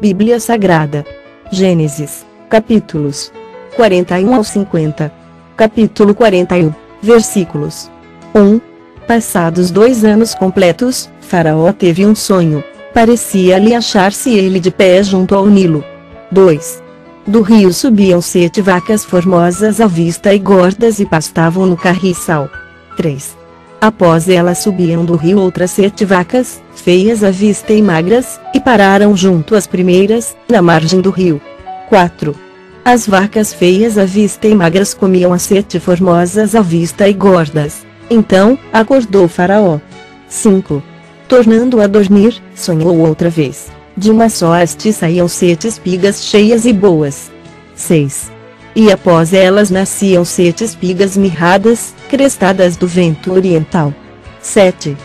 Bíblia Sagrada. Gênesis, capítulos 41 ao 50. Capítulo 41, versículos 1. Passados 2 anos completos, Faraó teve um sonho. Parecia-lhe achar-se ele de pé junto ao Nilo. 2. Do rio subiam 7 vacas formosas à vista e gordas e pastavam no carriçal. 3. Após elas subiam do rio outras 7 vacas, feias à vista e magras, e pararam junto às primeiras, na margem do rio. 4. As vacas feias à vista e magras comiam as 7 formosas à vista e gordas. Então, acordou Faraó. 5. Tornando a dormir, sonhou outra vez. De uma só haste saíam 7 espigas cheias e boas. 6. E após elas nasciam 7 espigas mirradas, crestadas do vento oriental. 7.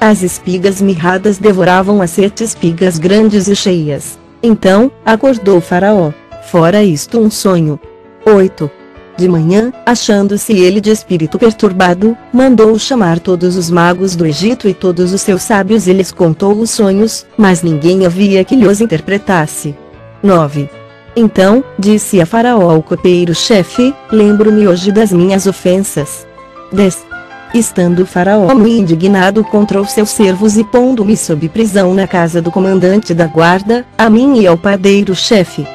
As espigas mirradas devoravam as 7 espigas grandes e cheias. Então, acordou Faraó. Fora isto um sonho. 8. De manhã, achando-se ele de espírito perturbado, mandou chamar todos os magos do Egito e todos os seus sábios e lhes contou os sonhos, mas ninguém havia que lhes interpretasse. 9. Então, disse a Faraó o copeiro-chefe, lembro-me hoje das minhas ofensas. 10. Estando Faraó muito indignado contra os seus servos e pondo-me sob prisão na casa do comandante da guarda, a mim e ao padeiro-chefe.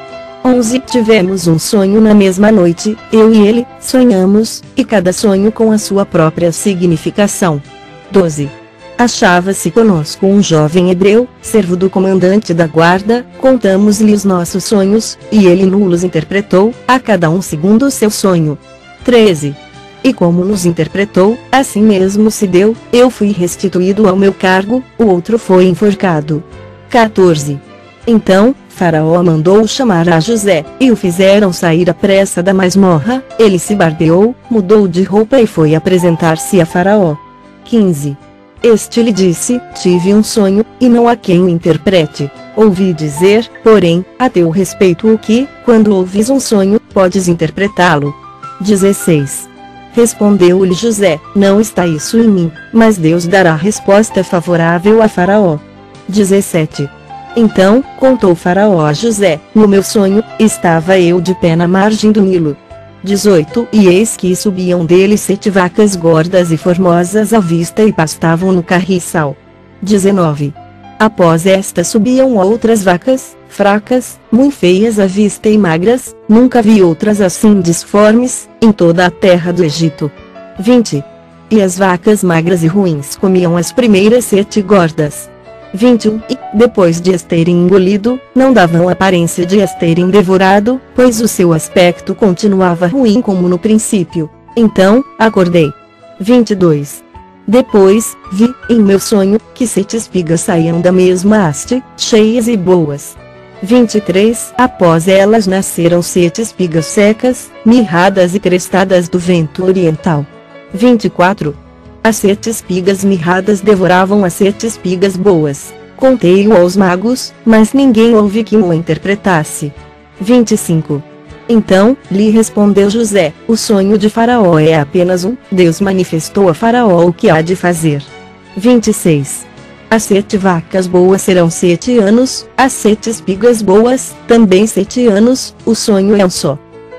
11. Tivemos um sonho na mesma noite, eu e ele, sonhamos, e cada sonho com a sua própria significação. 12. Achava-se conosco um jovem hebreu, servo do comandante da guarda, contamos-lhe os nossos sonhos, e ele nos interpretou, a cada um segundo o seu sonho. 13. E como nos interpretou, assim mesmo se deu, eu fui restituído ao meu cargo, o outro foi enforcado. 14. Então, Faraó mandou chamar a José, e o fizeram sair à pressa da masmorra, ele se barbeou, mudou de roupa e foi apresentar-se a Faraó. 15. Este lhe disse, tive um sonho, e não há quem o interprete. Ouvi dizer, porém, a teu respeito o que, quando ouvis um sonho, podes interpretá-lo. 16. Respondeu-lhe José, não está isso em mim, mas Deus dará resposta favorável a Faraó. 17. Então, contou Faraó a José, no meu sonho, estava eu de pé na margem do Nilo. 18. E eis que subiam dele 7 vacas gordas e formosas à vista e pastavam no carriçal. 19. Após estas subiam outras vacas, fracas, muito feias à vista e magras, nunca vi outras assim disformes, em toda a terra do Egito. 20. E as vacas magras e ruins comiam as primeiras 7 gordas. 21. E, depois de as terem engolido, não davam aparência de as terem devorado, pois o seu aspecto continuava ruim como no princípio. Então, acordei. 22. Depois, vi, em meu sonho, que 7 espigas saíam da mesma haste, cheias e boas. 23. Após elas nasceram 7 espigas secas, mirradas e crestadas do vento oriental. 24. As 7 espigas mirradas devoravam as 7 espigas boas. Contei-o aos magos, mas ninguém houve que o interpretasse. 25. Então, lhe respondeu José, o sonho de Faraó é apenas um, Deus manifestou a Faraó o que há de fazer. 26. As 7 vacas boas serão 7 anos, as 7 espigas boas, também 7 anos, o sonho é um só.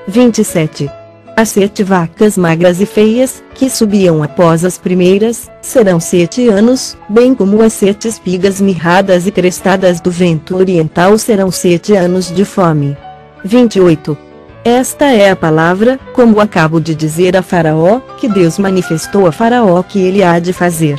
27. As 7 vacas magras e feias, que subiam após as primeiras, serão 7 anos, bem como as 7 espigas mirradas e crestadas do vento oriental serão 7 anos de fome. 28. Esta é a palavra, como acabo de dizer a Faraó, que Deus manifestou a Faraó que ele há de fazer.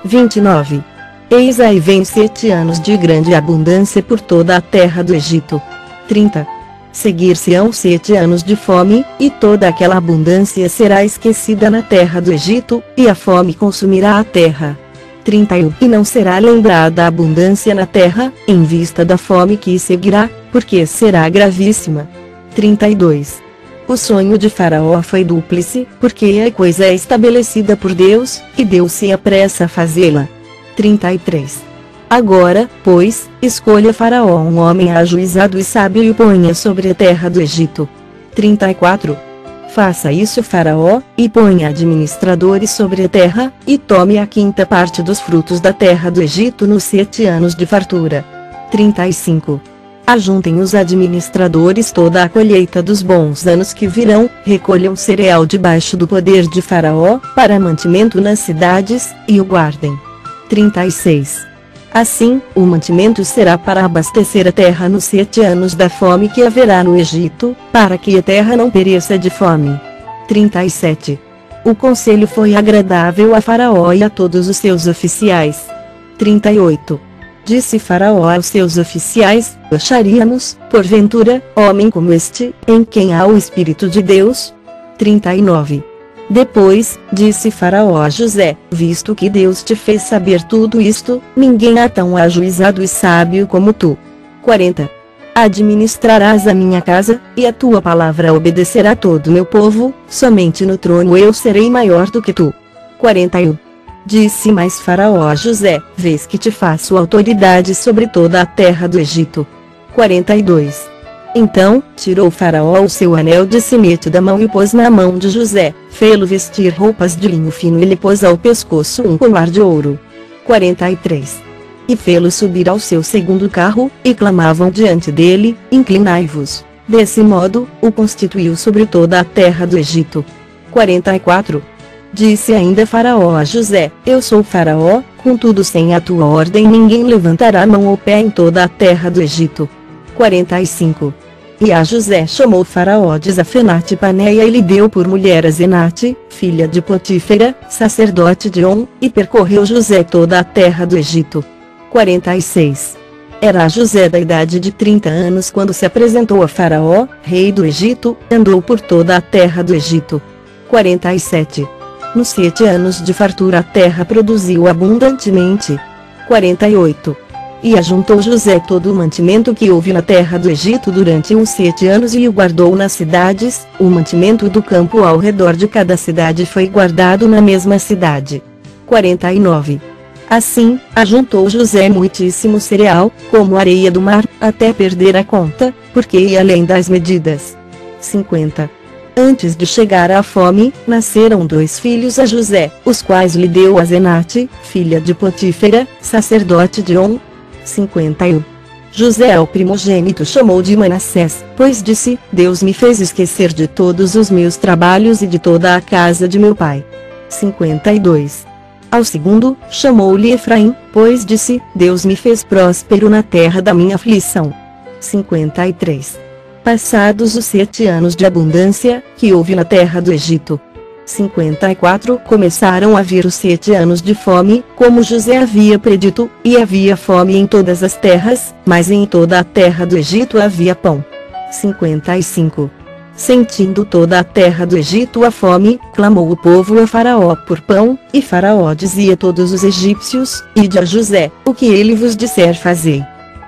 29. Eis aí vem 7 anos de grande abundância por toda a terra do Egito. 30. Seguir-se-ão 7 anos de fome, e toda aquela abundância será esquecida na terra do Egito, e a fome consumirá a terra. 31. E não será lembrada a abundância na terra, em vista da fome que seguirá, porque será gravíssima. 32. O sonho de Faraó foi dúplice, porque a coisa é estabelecida por Deus, e Deus se apressa a fazê-la. 33. Agora, pois, escolha Faraó um homem ajuizado e sábio e o ponha sobre a terra do Egito. 34. Faça isso Faraó, e ponha administradores sobre a terra, e tome a 5ª parte dos frutos da terra do Egito nos 7 anos de fartura. 35. Ajuntem os administradores toda a colheita dos bons anos que virão, recolham cereal debaixo do poder de Faraó, para mantimento nas cidades, e o guardem. 36. Assim, o mantimento será para abastecer a terra nos 7 anos da fome que haverá no Egito, para que a terra não pereça de fome. 37. O conselho foi agradável a Faraó e a todos os seus oficiais. 38. Disse Faraó aos seus oficiais: acharíamos, porventura, homem como este, em quem há o Espírito de Deus? 39. Depois, disse Faraó a José: visto que Deus te fez saber tudo isto, ninguém há tão ajuizado e sábio como tu. 40. Administrarás a minha casa, e a tua palavra obedecerá todo meu povo, somente no trono eu serei maior do que tu. 41. Disse mais Faraó a José: vês que te faço autoridade sobre toda a terra do Egito. 42. Então, tirou Faraó o seu anel de sinete da mão e o pôs na mão de José, fê-lo vestir roupas de linho fino e lhe pôs ao pescoço um colar de ouro. 43. E fê-lo subir ao seu segundo carro, e clamavam diante dele: inclinai-vos. Desse modo, o constituiu sobre toda a terra do Egito. 44. Disse ainda Faraó a José: eu sou Faraó, contudo sem a tua ordem ninguém levantará mão ou pé em toda a terra do Egito. 45. E a José chamou Faraó de Zafenate-Paneia e lhe deu por mulher a Zenate, filha de Potífera, sacerdote de On, e percorreu José toda a terra do Egito. 46. Era José da idade de 30 anos quando se apresentou a Faraó, rei do Egito, andou por toda a terra do Egito. 47. Nos 7 anos de fartura a terra produziu abundantemente. 48. E ajuntou José todo o mantimento que houve na terra do Egito durante uns 7 anos e o guardou nas cidades, o mantimento do campo ao redor de cada cidade foi guardado na mesma cidade. 49. Assim, ajuntou José muitíssimo cereal, como areia do mar, até perder a conta, porque ia além das medidas. 50. Antes de chegar à fome, nasceram 2 filhos a José, os quais lhe deu a Zenate, filha de Potífera, sacerdote de On. 51. José o primogênito chamou de Manassés, pois disse: Deus me fez esquecer de todos os meus trabalhos e de toda a casa de meu pai. 52. Ao segundo, chamou-lhe Efraim, pois disse: Deus me fez próspero na terra da minha aflição. 53. Passados os 7 anos de abundância, que houve na terra do Egito. 54. Começaram a vir os 7 anos de fome, como José havia predito, e havia fome em todas as terras, mas em toda a terra do Egito havia pão. 55. Sentindo toda a terra do Egito a fome, clamou o povo a Faraó por pão, e Faraó dizia a todos os egípcios: ide a José, o que ele vos disser fazei.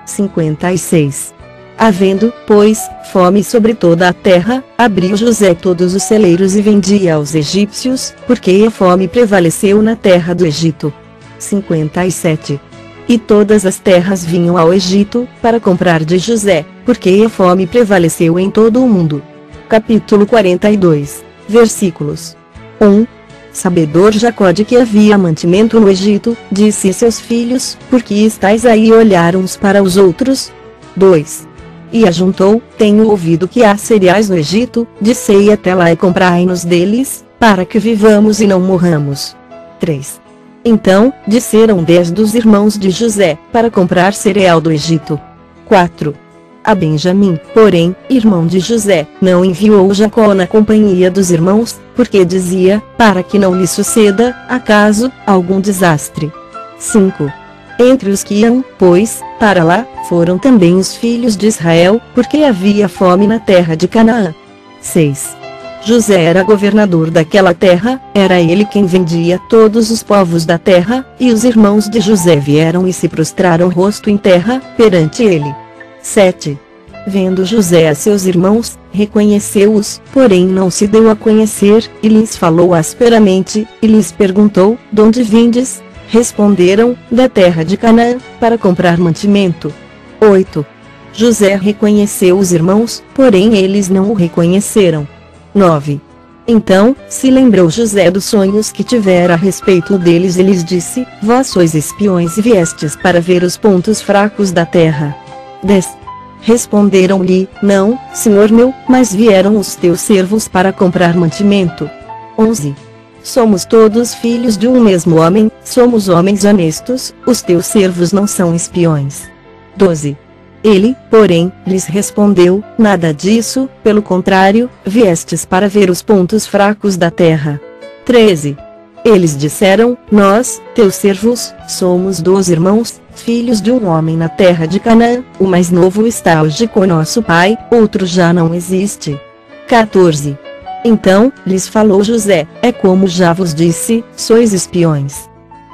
56. Havendo, pois, fome sobre toda a terra, abriu José todos os celeiros e vendia aos egípcios, porque a fome prevaleceu na terra do Egito. 57. E todas as terras vinham ao Egito, para comprar de José, porque a fome prevaleceu em todo o mundo. Capítulo 42, versículos 1. Sabedor Jacó de que havia mantimento no Egito, disse a seus filhos: por que estáis aí a olhar uns para os outros? 2. E ajuntou: tenho ouvido que há cereais no Egito, descei até lá e comprai-nos deles, para que vivamos e não morramos. 3. Então, disseram 10 dos irmãos de José, para comprar cereal do Egito. 4. A Benjamim, porém, irmão de José, não enviou Jacó na companhia dos irmãos, porque dizia: para que não lhe suceda, acaso, algum desastre. 5. Entre os que iam, pois, para lá, foram também os filhos de Israel, porque havia fome na terra de Canaã. 6. José era governador daquela terra, era ele quem vendia todos os povos da terra, e os irmãos de José vieram e se prostraram rosto em terra, perante ele. 7. Vendo José a seus irmãos, reconheceu-os, porém não se deu a conhecer, e lhes falou asperamente, e lhes perguntou: de onde vindes? Responderam: da terra de Canaã, para comprar mantimento. 8. José reconheceu os irmãos, porém eles não o reconheceram. 9. Então, se lembrou José dos sonhos que tivera a respeito deles e lhes disse: vós sois espiões e viestes para ver os pontos fracos da terra. 10. Responderam-lhe: Não, senhor meu, mas vieram os teus servos para comprar mantimento. 11. Somos todos filhos de um mesmo homem, somos homens honestos, os teus servos não são espiões. 12. Ele, porém, lhes respondeu: Nada disso, pelo contrário, viestes para ver os pontos fracos da terra. 13. Eles disseram: Nós, teus servos, somos 12 irmãos, filhos de um homem na terra de Canaã, o mais novo está hoje com nosso pai, outro já não existe. 14. Então, lhes falou José: É como já vos disse, sois espiões.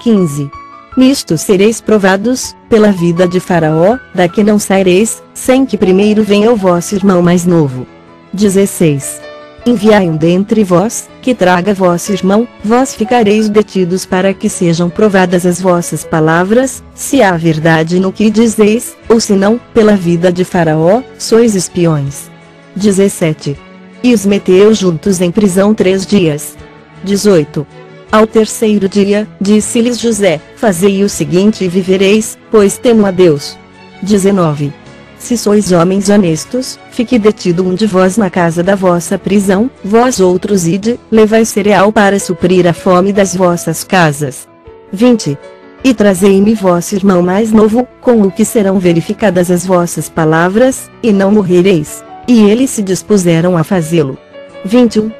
15. Nisto sereis provados, pela vida de Faraó, daqui não saireis, sem que primeiro venha o vosso irmão mais novo. 16. Enviai um dentre vós, que traga vosso irmão, vós ficareis detidos para que sejam provadas as vossas palavras, se há verdade no que dizeis, ou se não, pela vida de Faraó, sois espiões. 17. E os meteu juntos em prisão 3 dias. 18. Ao terceiro dia, disse-lhes José: Fazei o seguinte e vivereis, pois temo a Deus. 19. Se sois homens honestos, fique detido um de vós na casa da vossa prisão, vós outros ide, levai cereal para suprir a fome das vossas casas. 20. E trazei-me vosso irmão mais novo, com o que serão verificadas as vossas palavras, e não morrereis. E eles se dispuseram a fazê-lo. 21.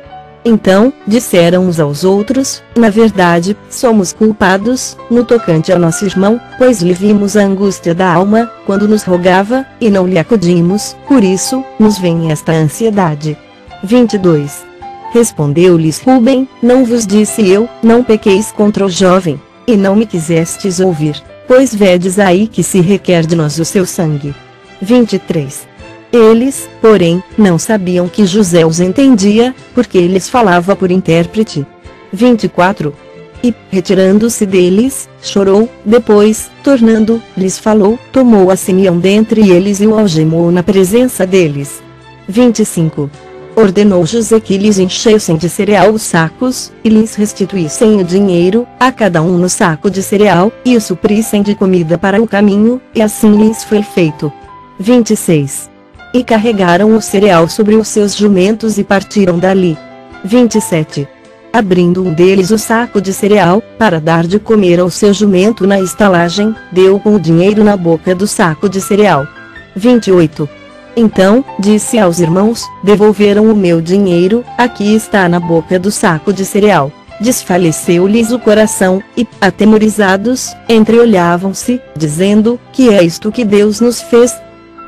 Então, disseram uns aos outros: Na verdade, somos culpados, no tocante ao nosso irmão, pois lhe vimos a angústia da alma, quando nos rogava, e não lhe acudimos, por isso, nos vem esta ansiedade. 22. Respondeu-lhes Rubem: Não vos disse eu, não pequeis contra o jovem, e não me quisestes ouvir, pois vedes aí que se requer de nós o seu sangue. 23. Eles, porém, não sabiam que José os entendia, porque lhes falava por intérprete. 24. E, retirando-se deles, chorou, depois, tornando, lhes falou, tomou a Simeão dentre eles e o algemou na presença deles. 25. Ordenou José que lhes enchessem de cereal os sacos, e lhes restituíssem o dinheiro, a cada um no saco de cereal, e o suprissem de comida para o caminho, e assim lhes foi feito. 26. E carregaram o cereal sobre os seus jumentos e partiram dali. 27. Abrindo um deles o saco de cereal, para dar de comer ao seu jumento na estalagem, deu com o dinheiro na boca do saco de cereal. 28. Então, disse aos irmãos: Devolveram o meu dinheiro, aqui está na boca do saco de cereal. Desfaleceu-lhes o coração, e, atemorizados, entreolhavam-se, dizendo: Que é isto que Deus nos fez?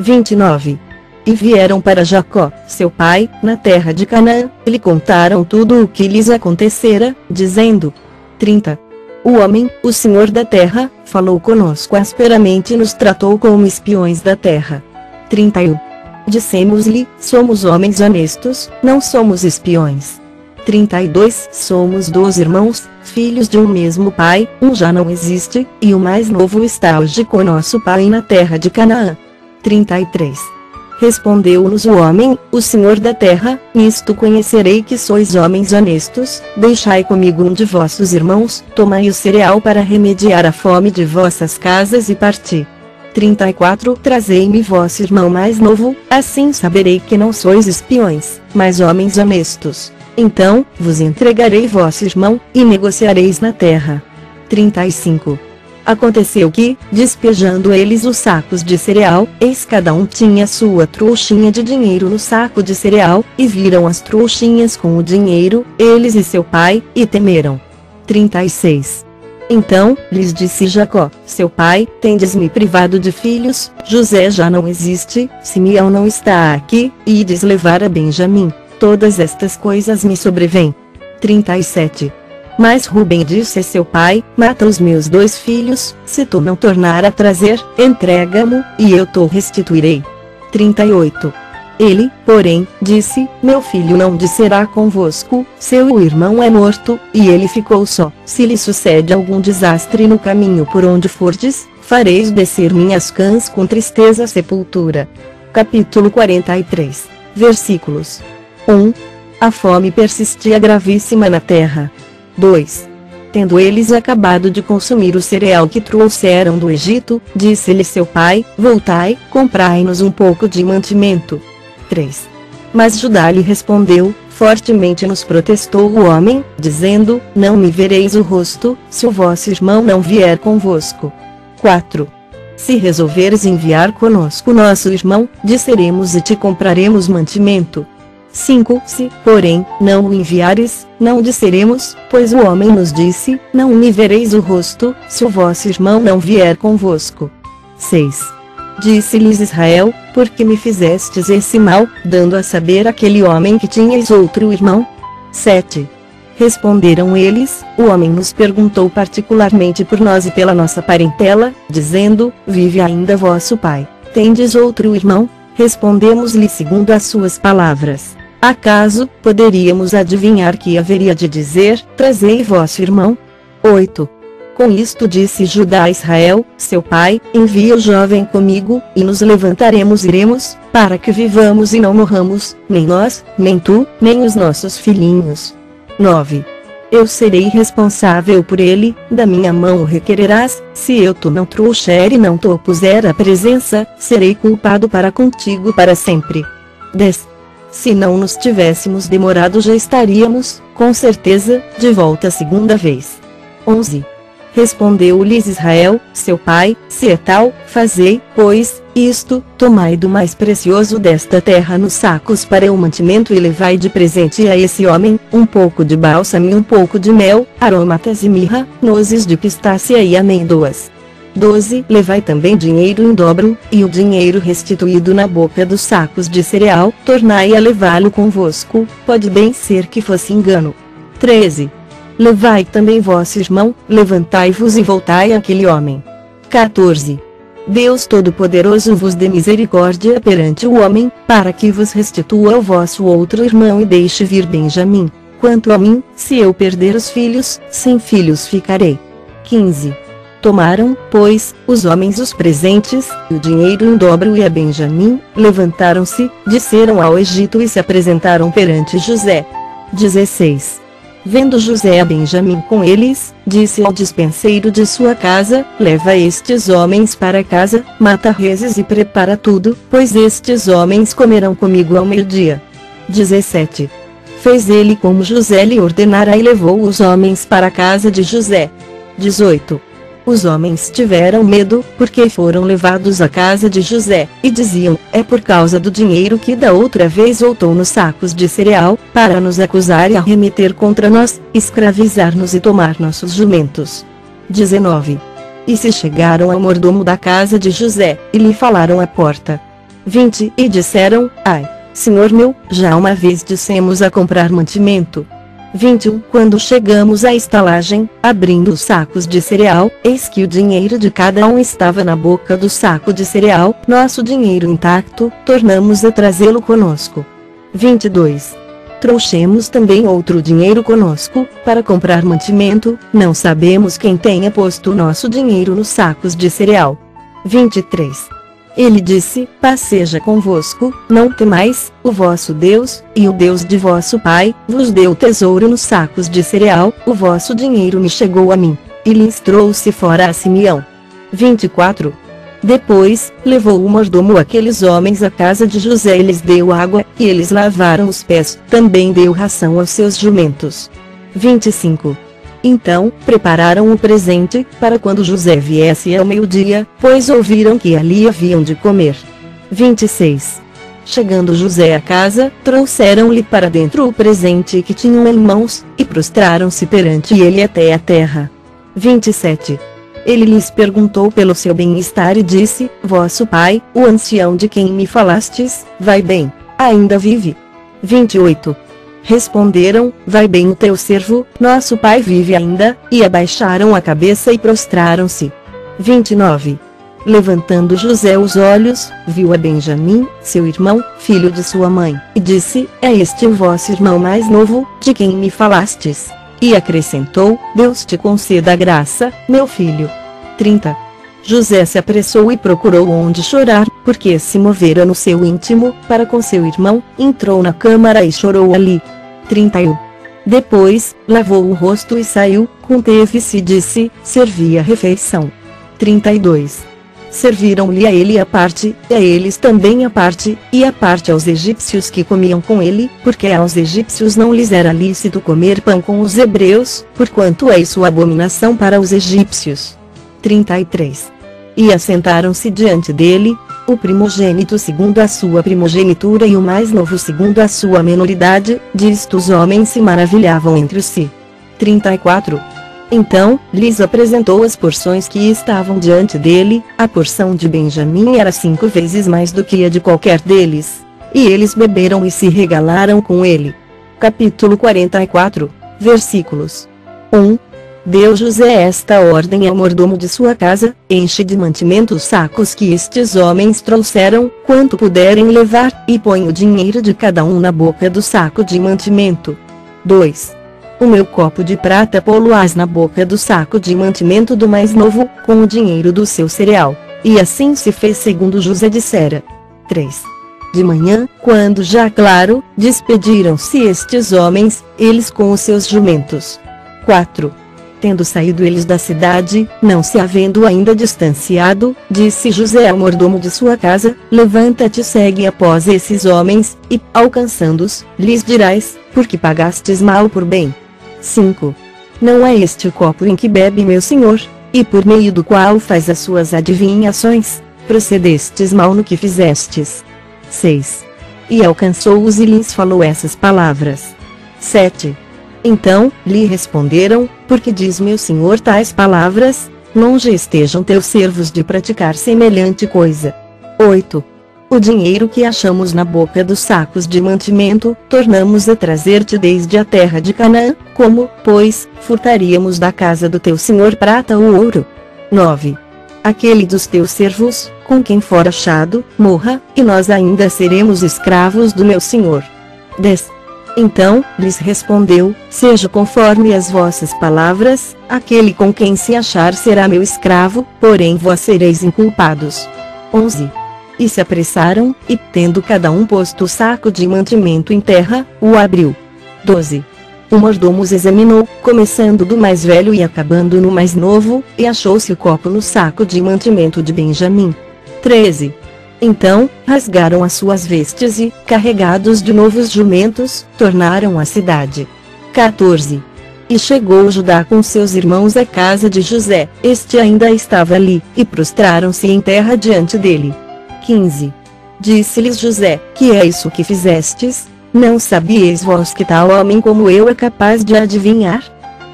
29. E vieram para Jacó, seu pai, na terra de Canaã, e lhe contaram tudo o que lhes acontecera, dizendo: 30. O homem, o Senhor da terra, falou conosco asperamente e nos tratou como espiões da terra. 31. Dissemos-lhe: Somos homens honestos, não somos espiões. 32. Somos 12 irmãos, filhos de um mesmo pai, um já não existe, e o mais novo está hoje com nosso pai na terra de Canaã. 33. Respondeu-nos o homem, o Senhor da terra: Nisto conhecerei que sois homens honestos, deixai comigo um de vossos irmãos, tomai o cereal para remediar a fome de vossas casas e parti. 34. Trazei-me vosso irmão mais novo, assim saberei que não sois espiões, mas homens honestos. Então, vos entregarei vosso irmão, e negociareis na terra. 35. Aconteceu que, despejando eles os sacos de cereal, eis cada um tinha sua trouxinha de dinheiro no saco de cereal, e viram as trouxinhas com o dinheiro, eles e seu pai, e temeram. 36. Então, lhes disse Jacó, seu pai: Tendes-me privado de filhos, José já não existe, Simeão não está aqui, e ides levar a Benjamim. Todas estas coisas me sobrevêm. 37. Mas Rubem disse a seu pai: Mata os meus 2 filhos, se tu não tornar a trazer, entrega-mo, e eu te restituirei. 38. Ele, porém, disse: Meu filho não descerá convosco, seu irmão é morto, e ele ficou só. Se lhe sucede algum desastre no caminho por onde fordes, fareis descer minhas cãs com tristeza à sepultura. Capítulo 43. Versículos. 1. A fome persistia gravíssima na terra. 2. tendo eles acabado de consumir o cereal que trouxeram do Egito, disse-lhe seu pai: voltai, comprai-nos um pouco de mantimento. 3. Mas Judá lhe respondeu: fortemente nos protestou o homem, dizendo: não me vereis o rosto, se o vosso irmão não vier convosco. 4. Se resolveres enviar conosco nosso irmão, disseremos e te compraremos mantimento. 5. Se, porém, não o enviares, não disseremos, pois o homem nos disse: não me vereis o rosto, se o vosso irmão não vier convosco. 6. Disse-lhes Israel: por que me fizestes esse mal, dando a saber aquele homem que tinhas outro irmão? 7. Responderam eles: o homem nos perguntou particularmente por nós e pela nossa parentela, dizendo: vive ainda vosso pai? Tendes outro irmão? Respondemos-lhe segundo as suas palavras. Acaso poderíamos adivinhar que haveria de dizer: trazei vosso irmão? 8. Com isto disse Judá a Israel, seu pai: envia o jovem comigo, e nos levantaremos e iremos, para que vivamos e não morramos, nem nós, nem tu, nem os nossos filhinhos. 9. Eu serei responsável por ele, da minha mão o requererás, se eu te não trouxer e não te puser à presença, serei culpado para contigo para sempre. 10. Se não nos tivéssemos demorado já estaríamos, com certeza, de volta a segunda vez. 11. Respondeu-lhes Israel, seu pai: se é tal, fazei, pois, isto: tomai do mais precioso desta terra nos sacos para o mantimento e levai de presente a esse homem, um pouco de bálsamo e um pouco de mel, aromatas e mirra, nozes de pistácia e amêndoas. 12. Levai também dinheiro em dobro, e o dinheiro restituído na boca dos sacos de cereal, tornai a levá-lo convosco, pode bem ser que fosse engano. 13. Levai também vosso irmão, levantai-vos e voltai àquele homem. 14. Deus Todo-Poderoso vos dê misericórdia perante o homem, para que vos restitua o vosso outro irmão e deixe vir Benjamim. Quanto a mim, se eu perder os filhos, sem filhos ficarei. 15. Tomaram, pois, os homens os presentes, e o dinheiro em dobro e a Benjamim, levantaram-se, desceram ao Egito e se apresentaram perante José. 16. Vendo José a Benjamim com eles, disse ao despenseiro de sua casa: leva estes homens para casa, mata reses e prepara tudo, pois estes homens comerão comigo ao meio-dia. 17. Fez ele como José lhe ordenara e levou os homens para a casa de José. 18. Os homens tiveram medo, porque foram levados à casa de José, e diziam: é por causa do dinheiro que da outra vez voltou nos sacos de cereal, para nos acusar e arremeter contra nós, escravizar-nos e tomar nossos jumentos. 19. E se chegaram ao mordomo da casa de José, e lhe falaram à porta. 20. E disseram: ai, senhor meu, já uma vez dissemos a comprar mantimento. 21. Quando chegamos à estalagem, abrindo os sacos de cereal, eis que o dinheiro de cada um estava na boca do saco de cereal, nosso dinheiro intacto, tornamos a trazê-lo conosco. 22. Trouxemos também outro dinheiro conosco, para comprar mantimento, não sabemos quem tenha posto o nosso dinheiro nos sacos de cereal. 23. Ele disse: paz seja convosco, não temais, o vosso Deus, e o Deus de vosso pai, vos deu tesouro nos sacos de cereal, o vosso dinheiro me chegou a mim. E lhes trouxe fora a Simeão. 24. Depois, levou o mordomo aqueles homens à casa de José e lhes deu água, e eles lavaram os pés, também deu ração aos seus jumentos. 25. Então, prepararam o presente, para quando José viesse ao meio-dia, pois ouviram que ali haviam de comer. 26. Chegando José à casa, trouxeram-lhe para dentro o presente que tinham em mãos, e prostraram-se perante ele até a terra. 27. Ele lhes perguntou pelo seu bem-estar e disse: vosso pai, o ancião de quem me falastes, vai bem? Ainda vive? 28. Responderam: vai bem o teu servo, nosso pai vive ainda, e abaixaram a cabeça e prostraram-se. 29. Levantando José os olhos, viu a Benjamim, seu irmão, filho de sua mãe, e disse: é este o vosso irmão mais novo, de quem me falastes? E acrescentou: Deus te conceda a graça, meu filho. 30. José se apressou e procurou onde chorar, porque se movera no seu íntimo, para com seu irmão, entrou na câmara e chorou ali. 31. Depois, lavou o rosto e saiu, conteve-se e disse, servi a refeição. 32. Serviram-lhe a ele a parte, e a eles também a parte, e a parte aos egípcios que comiam com ele, porque aos egípcios não lhes era lícito comer pão com os hebreus, porquanto é isso abominação para os egípcios. 33. E assentaram-se diante dele, o primogênito segundo a sua primogenitura e o mais novo segundo a sua menoridade, disto os homens se maravilhavam entre si. 34. Então, lhes apresentou as porções que estavam diante dele, a porção de Benjamim era 5 vezes mais do que a de qualquer deles. E eles beberam e se regalaram com ele. Capítulo 44, versículos 1. Deu José esta ordem ao mordomo de sua casa, enche de mantimento os sacos que estes homens trouxeram, quanto puderem levar, e põe o dinheiro de cada um na boca do saco de mantimento. 2. O meu copo de prata pô-lo-ás na boca do saco de mantimento do mais novo, com o dinheiro do seu cereal. E assim se fez segundo José dissera. 3. De manhã, quando já claro, despediram-se estes homens, eles com os seus jumentos. 4. Tendo saído eles da cidade, não se havendo ainda distanciado, disse José ao mordomo de sua casa, levanta-te e segue após esses homens, e, alcançando-os, lhes dirás, porque pagastes mal por bem. 5. Não é este o copo em que bebe meu senhor, e por meio do qual faz as suas adivinhações, procedestes mal no que fizestes. 6. E alcançou-os e lhes falou essas palavras. 7. Então, lhe responderam, porque diz meu senhor tais palavras, longe estejam teus servos de praticar semelhante coisa. 8. O dinheiro que achamos na boca dos sacos de mantimento, tornamos a trazer-te desde a terra de Canaã, como, pois, furtaríamos da casa do teu senhor prata ou ouro? 9. Aquele dos teus servos, com quem for achado, morra, e nós ainda seremos escravos do meu senhor. 10. Então, lhes respondeu, seja conforme as vossas palavras, aquele com quem se achar será meu escravo, porém vós sereis inculpados. 11. E se apressaram, e tendo cada um posto o saco de mantimento em terra, o abriu. 12. O mordomo os examinou, começando do mais velho e acabando no mais novo, e achou-se o copo no saco de mantimento de Benjamim. 13. Então, rasgaram as suas vestes e, carregados de novos jumentos, tornaram à cidade. 14. E chegou Judá com seus irmãos à casa de José, este ainda estava ali, e prostraram-se em terra diante dele. 15. Disse-lhes José, que é isso que fizestes? Não sabieis vós que tal homem como eu é capaz de adivinhar?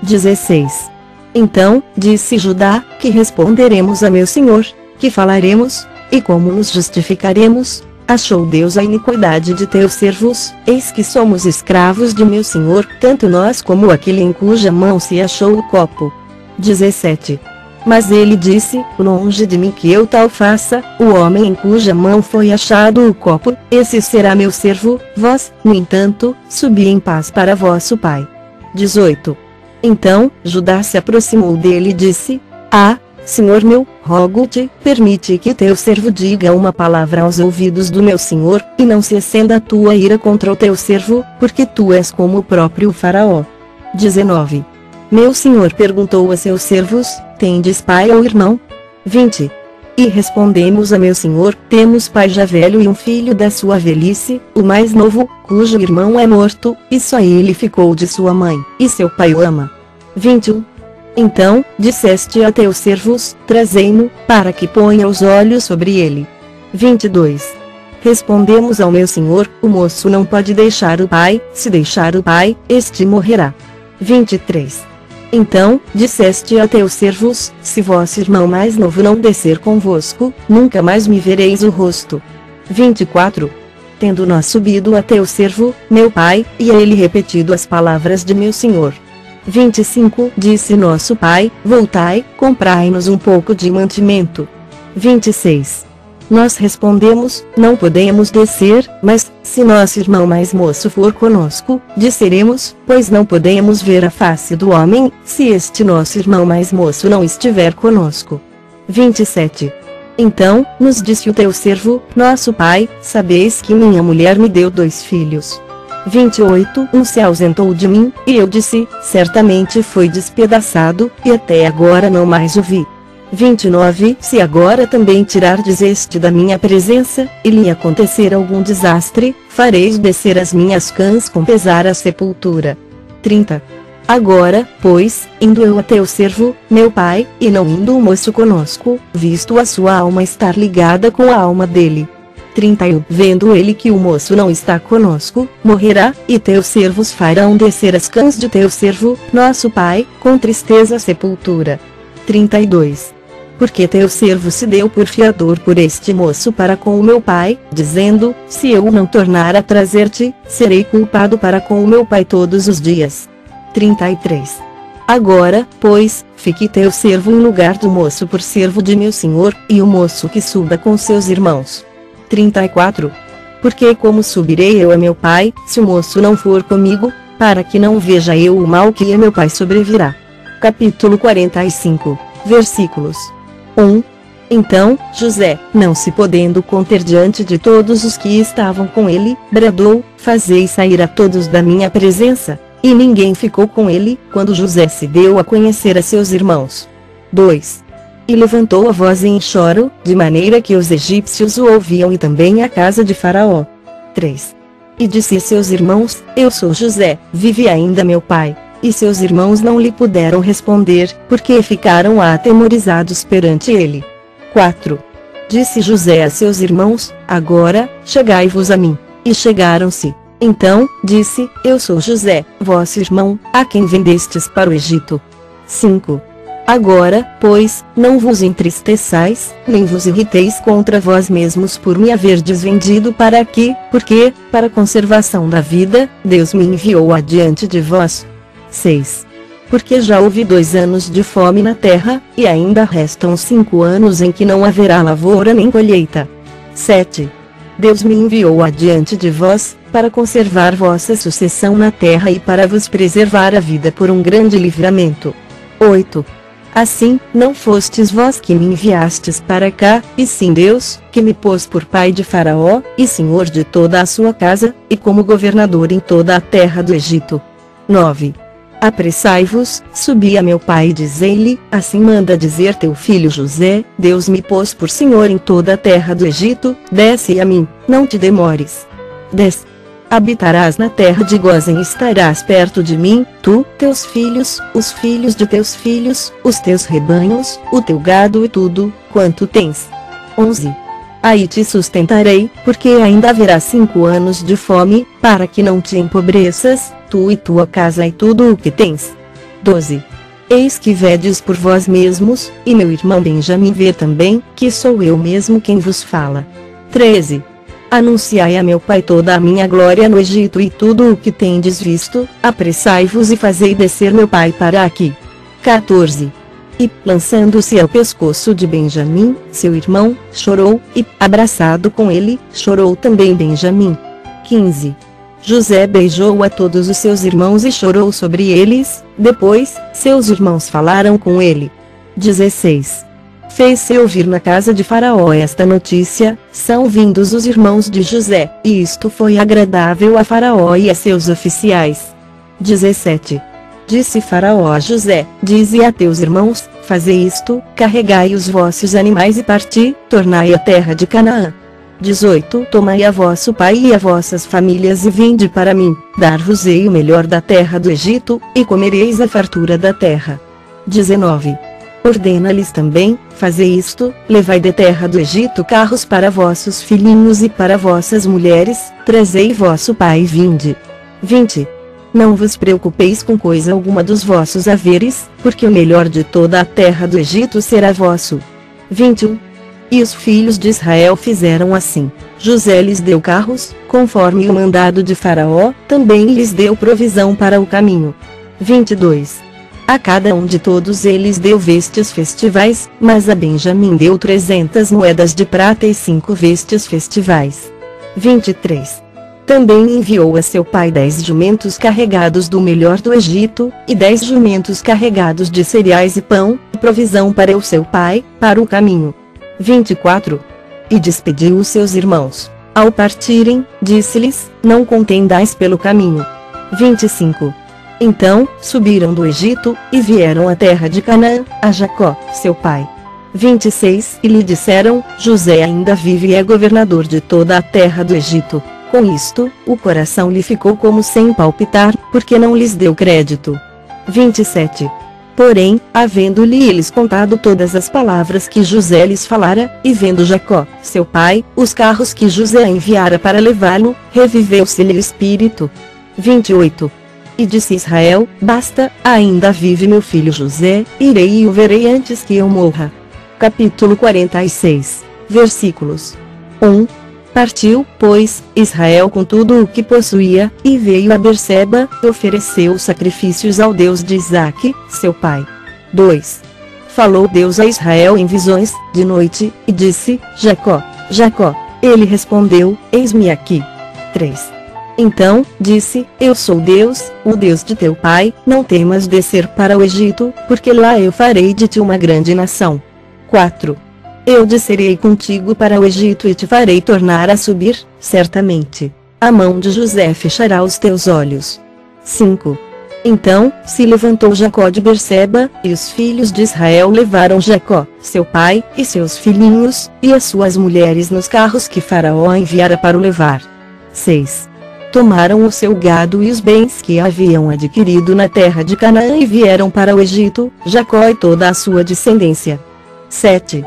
16. Então, disse Judá, que responderemos a meu senhor, que falaremos, e como nos justificaremos? Achou Deus a iniquidade de teus servos, eis que somos escravos de meu senhor, tanto nós como aquele em cuja mão se achou o copo. 17. Mas ele disse, longe de mim que eu tal faça, o homem em cuja mão foi achado o copo, esse será meu servo, vós, no entanto, subi em paz para vosso pai. 18. Então, Judá se aproximou dele e disse, Senhor meu, rogo-te, permite que teu servo diga uma palavra aos ouvidos do meu senhor, e não se acenda a tua ira contra o teu servo, porque tu és como o próprio faraó. 19. Meu senhor perguntou a seus servos, tendes pai ou irmão? 20. E respondemos a meu senhor, temos pai já velho e um filho da sua velhice, o mais novo, cujo irmão é morto, e só ele ficou de sua mãe, e seu pai o ama. 21. Então, disseste a teus servos, trazei-mo, para que ponha os olhos sobre ele. 22. Respondemos ao meu senhor, o moço não pode deixar o pai, se deixar o pai, este morrerá. 23. Então, disseste a teus servos, se vosso irmão mais novo não descer convosco, nunca mais me vereis o rosto. 24. Tendo nós subido a teu servo, meu pai, e a ele repetido as palavras de meu senhor. 25. Disse nosso pai, voltai, comprai-nos um pouco de mantimento. 26. Nós respondemos, não podemos descer, mas, se nosso irmão mais moço for conosco, desceremos, pois não podemos ver a face do homem, se este nosso irmão mais moço não estiver conosco. 27. Então, nos disse o teu servo, nosso pai, sabeis que minha mulher me deu 2 filhos. 28 Um se ausentou de mim, e eu disse, certamente foi despedaçado, e até agora não mais o vi. 29 Se agora também tirardes este da minha presença, e lhe acontecer algum desastre, fareis descer as minhas cãs com pesar à sepultura. 30 Agora, pois, indo eu a teu servo, meu pai, e não indo o moço conosco, visto a sua alma estar ligada com a alma dele. 31 Vendo ele que o moço não está conosco, morrerá, e teus servos farão descer as cãs de teu servo, nosso pai, com tristeza à sepultura. 32 Porque teu servo se deu por fiador por este moço para com o meu pai, dizendo, se eu não tornar a trazer-te, serei culpado para com o meu pai todos os dias. 33 Agora, pois, fique teu servo em lugar do moço por servo de meu senhor, e o moço que suba com seus irmãos. 34 Porque como subirei eu a meu pai, se o moço não for comigo, para que não veja eu o mal que a meu pai sobrevirá. Capítulo 45 Versículos 1 Então, José, não se podendo conter diante de todos os que estavam com ele, bradou, fazei sair a todos da minha presença. E ninguém ficou com ele, quando José se deu a conhecer a seus irmãos. 2 E levantou a voz em choro, de maneira que os egípcios o ouviam e também a casa de Faraó. 3 E disse a seus irmãos, eu sou José, vive ainda meu pai. E seus irmãos não lhe puderam responder, porque ficaram atemorizados perante ele. 4 Disse José a seus irmãos, agora, chegai-vos a mim. E chegaram-se. Então, disse, eu sou José, vosso irmão, a quem vendestes para o Egito. 5 Agora, pois, não vos entristeçais, nem vos irriteis contra vós mesmos por me haverdes vendido para aqui, porque, para a conservação da vida, Deus me enviou adiante de vós. 6 Porque já houve 2 anos de fome na terra, e ainda restam 5 anos em que não haverá lavoura nem colheita. 7 Deus me enviou adiante de vós, para conservar vossa sucessão na terra e para vos preservar a vida por um grande livramento. 8 Assim, não fostes vós que me enviastes para cá, e sim Deus, que me pôs por pai de Faraó, e senhor de toda a sua casa, e como governador em toda a terra do Egito. 9 Apressai-vos, subi a meu pai e dizei-lhe, assim manda dizer teu filho José, Deus me pôs por senhor em toda a terra do Egito, desce a mim, não te demores. 10 Habitarás na terra de Gósen e estarás perto de mim, tu, teus filhos, os filhos de teus filhos, os teus rebanhos, o teu gado e tudo, quanto tens. 11 Aí te sustentarei, porque ainda haverá 5 anos de fome, para que não te empobreças, tu e tua casa e tudo o que tens. 12 Eis que vedes por vós mesmos, e meu irmão Benjamim vê também, que sou eu mesmo quem vos fala. 13 Anunciai a meu pai toda a minha glória no Egito e tudo o que tendes visto, apressai-vos e fazei descer meu pai para aqui. 14 E, lançando-se ao pescoço de Benjamim, seu irmão, chorou, e, abraçado com ele, chorou também Benjamim. 15 José beijou a todos os seus irmãos e chorou sobre eles, depois, seus irmãos falaram com ele. 16 Fez-se ouvir na casa de Faraó esta notícia, são vindos os irmãos de José, e isto foi agradável a Faraó e a seus oficiais. 17 Disse Faraó a José, dize a teus irmãos, fazei isto, carregai os vossos animais e parti, tornai a terra de Canaã. 18 Tomai a vosso pai e a vossas famílias e vinde para mim, dar-vos-ei o melhor da terra do Egito, e comereis a fartura da terra. 19 Ordena-lhes também, fazei isto, levai da terra do Egito carros para vossos filhinhos e para vossas mulheres, trazei vosso pai e vinde. 20 Não vos preocupeis com coisa alguma dos vossos haveres, porque o melhor de toda a terra do Egito será vosso. 21 E os filhos de Israel fizeram assim. José lhes deu carros, conforme o mandado de Faraó, também lhes deu provisão para o caminho. 22 A cada um de todos eles deu vestes festivais, mas a Benjamim deu 300 moedas de prata e 5 vestes festivais. 23 Também enviou a seu pai 10 jumentos carregados do melhor do Egito, e 10 jumentos carregados de cereais e pão, provisão para o seu pai, para o caminho. 24 E despediu os seus irmãos. Ao partirem, disse-lhes: não contendais pelo caminho. 25. Então, subiram do Egito, e vieram à terra de Canaã, a Jacó, seu pai. 26. E lhe disseram: José ainda vive e é governador de toda a terra do Egito. Com isto, o coração lhe ficou como sem palpitar, porque não lhes deu crédito. 27. Porém, havendo-lhe eles contado todas as palavras que José lhes falara, e vendo Jacó, seu pai, os carros que José enviara para levá-lo, reviveu-se-lhe o espírito. 28. E disse Israel: basta, ainda vive meu filho José, irei e o verei antes que eu morra. Capítulo 46. Versículos 1. Partiu, pois, Israel com tudo o que possuía, e veio a Berseba, e ofereceu sacrifícios ao Deus de Isaque, seu pai. 2. Falou Deus a Israel em visões, de noite, e disse: Jacó, Jacó. Ele respondeu: eis-me aqui. 3. Então, disse: eu sou Deus, o Deus de teu pai, não temas descer para o Egito, porque lá eu farei de ti uma grande nação. 4. Eu descerei contigo para o Egito e te farei tornar a subir, certamente. A mão de José fechará os teus olhos. 5. Então, se levantou Jacó de Berseba, e os filhos de Israel levaram Jacó, seu pai, e seus filhinhos, e as suas mulheres nos carros que Faraó enviara para o levar. 6. Tomaram o seu gado e os bens que haviam adquirido na terra de Canaã e vieram para o Egito, Jacó e toda a sua descendência. 7.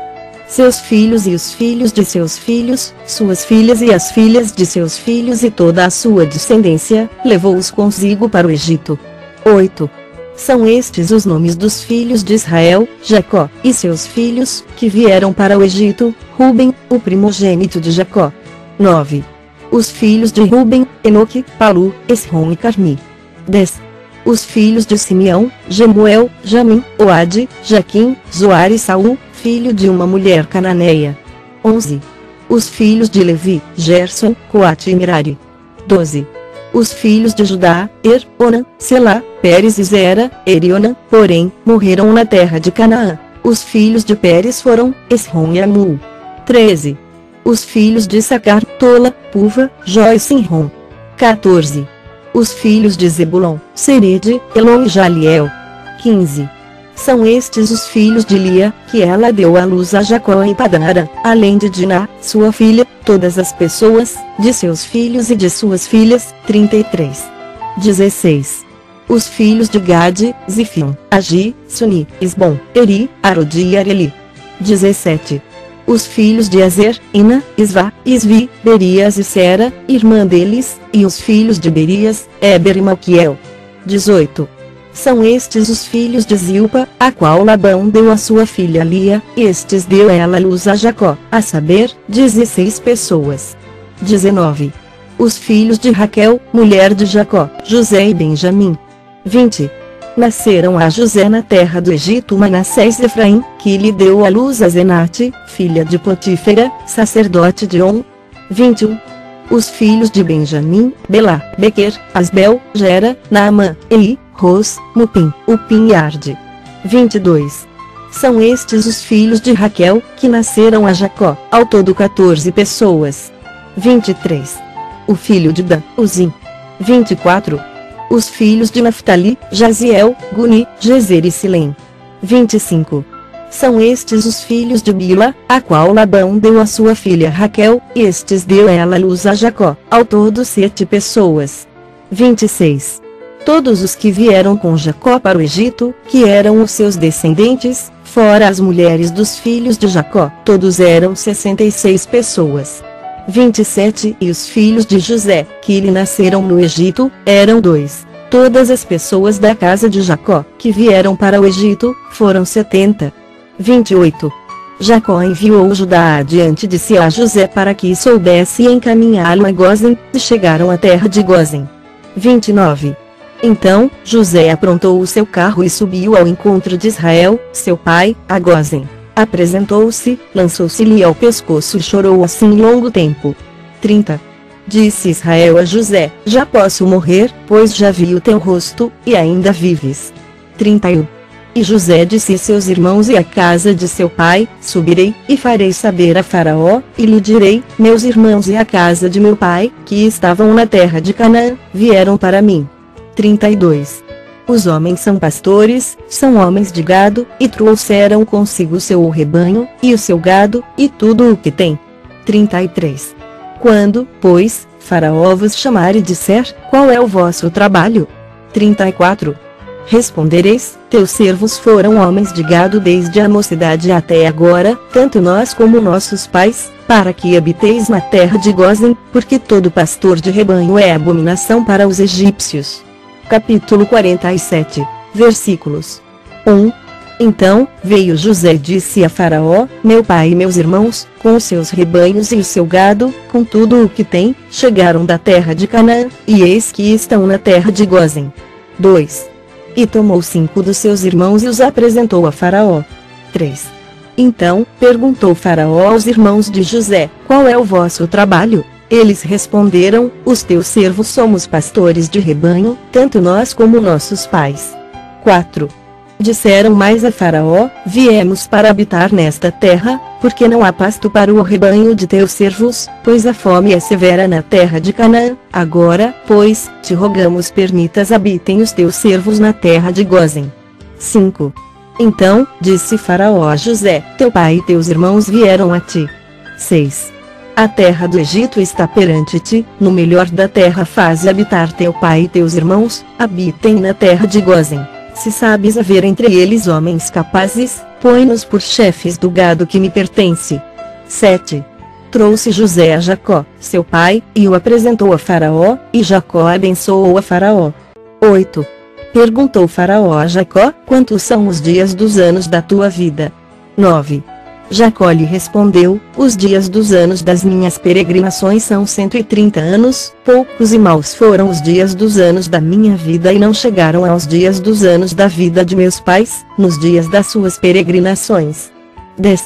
Seus filhos e os filhos de seus filhos, suas filhas e as filhas de seus filhos e toda a sua descendência, levou-os consigo para o Egito. 8. São estes os nomes dos filhos de Israel, Jacó, e seus filhos, que vieram para o Egito: Ruben, o primogênito de Jacó. 9. Os filhos de Ruben: Enoque, Palu, Esrom e Carmi. 10. Os filhos de Simeão: Jemuel, Jamim, Oade, Jaquim, Zoar e Saul, filho de uma mulher cananeia. 11. Os filhos de Levi: Gerson, Coate e Merari. 12. Os filhos de Judá: Onã, Selá, Pérez e Zera, Erionã, porém, morreram na terra de Canaã. Os filhos de Pérez foram Esrom e Amul. 13. Os filhos de Issacar: Tola, Puva, Jó e Sinrom. 14. Os filhos de Zebulon: Serede, Elon e Jaliel. 15. São estes os filhos de Lia, que ela deu à luz a Jacó em Padan-aram, além de Diná, sua filha, todas as pessoas, de seus filhos e de suas filhas. 33. 16. Os filhos de Gade: Zifion, Agi, Suni, Isbom, Eri, Arodi e Areli. 17. Os filhos de Azer: Ina, Isvá, Isvi, Berias e Sera, irmã deles, e os filhos de Berias: Eber e Malquiel. 18. São estes os filhos de Zilpa, a qual Labão deu a sua filha Lia, e estes deu ela à luz a Jacó, a saber, 16 pessoas. 19. Os filhos de Raquel, mulher de Jacó: José e Benjamim. 20. Nasceram a José na terra do Egito Manassés e Efraim, que lhe deu à luz a Zenate, filha de Potífera, sacerdote de On. 21. Os filhos de Benjamim: Belá, Bequer, Asbel, Gera, Naamã, Eli, Ros, Mupim, Upim e Arde. 22. São estes os filhos de Raquel, que nasceram a Jacó, ao todo 14 pessoas. 23. O filho de Dan, Uzim. 24. Os filhos de Naftali: Jaziel, Guni, Gezer e Silém. 25. São estes os filhos de Bila, a qual Labão deu a sua filha Raquel, e estes deu ela à luz a Jacó, ao todo 7 pessoas. 26. Todos os que vieram com Jacó para o Egito, que eram os seus descendentes, fora as mulheres dos filhos de Jacó, todos eram 66 pessoas. 27. E os filhos de José, que lhe nasceram no Egito, eram 2. Todas as pessoas da casa de Jacó, que vieram para o Egito, foram 70. 28. Jacó enviou Judá adiante de si a José para que soubesse encaminhá-lo a Gósen, e chegaram à terra de Gósen. 29. Então, José aprontou o seu carro e subiu ao encontro de Israel, seu pai, a Gósen. Apresentou-se, lançou-se-lhe ao pescoço e chorou assim longo tempo. 30. Disse Israel a José: já posso morrer, pois já vi o teu rosto, e ainda vives. 31. E José disse a seus irmãos e à casa de seu pai: Subirei, e farei saber a Faraó, e lhe direi: meus irmãos e a casa de meu pai, que estavam na terra de Canaã, vieram para mim. 32. Os homens são pastores, são homens de gado, e trouxeram consigo o seu rebanho, e o seu gado, e tudo o que tem. 33. Quando, pois, Faraó vos chamar e disser: qual é o vosso trabalho? 34. Respondereis: teus servos foram homens de gado desde a mocidade até agora, tanto nós como nossos pais, para que habiteis na terra de Gósen, porque todo pastor de rebanho é abominação para os egípcios. Capítulo 47, versículos 1. Então, veio José e disse a Faraó: meu pai e meus irmãos, com os seus rebanhos e o seu gado, com tudo o que tem, chegaram da terra de Canaã, e eis que estão na terra de Gósen. 2. E tomou 5 dos seus irmãos e os apresentou a Faraó. 3. Então, perguntou Faraó aos irmãos de José: qual é o vosso trabalho? Eles responderam: os teus servos somos pastores de rebanho, tanto nós como nossos pais. 4. Disseram mais a Faraó: viemos para habitar nesta terra, porque não há pasto para o rebanho de teus servos, pois a fome é severa na terra de Canaã. Agora, pois, te rogamos permitas habitem os teus servos na terra de Gósen. 5. Então, disse Faraó a José: teu pai e teus irmãos vieram a ti. 6. A terra do Egito está perante ti, no melhor da terra faze habitar teu pai e teus irmãos, habitem na terra de Gósen. Se sabes haver entre eles homens capazes, põe-nos por chefes do gado que me pertence. 7. Trouxe José a Jacó, seu pai, e o apresentou a Faraó, e Jacó abençoou a Faraó. 8. Perguntou Faraó a Jacó: quantos são os dias dos anos da tua vida? 9. Jacó lhe respondeu: os dias dos anos das minhas peregrinações são 130 anos, poucos e maus foram os dias dos anos da minha vida e não chegaram aos dias dos anos da vida de meus pais, nos dias das suas peregrinações. 10.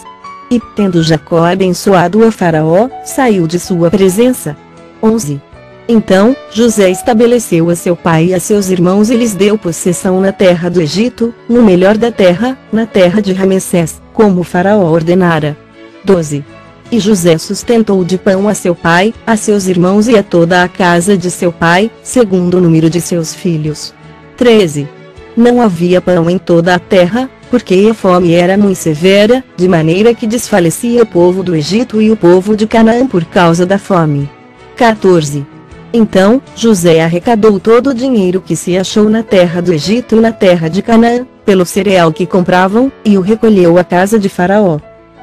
E, tendo Jacó abençoado a Faraó, saiu de sua presença. 11. Então, José estabeleceu a seu pai e a seus irmãos e lhes deu possessão na terra do Egito, no melhor da terra, na terra de Ramessés, como Faraó ordenara. 12. E José sustentou de pão a seu pai, a seus irmãos e a toda a casa de seu pai, segundo o número de seus filhos. 13. Não havia pão em toda a terra, porque a fome era muito severa, de maneira que desfalecia o povo do Egito e o povo de Canaã por causa da fome. 14. Então, José arrecadou todo o dinheiro que se achou na terra do Egito e na terra de Canaã, pelo cereal que compravam, e o recolheu à casa de Faraó.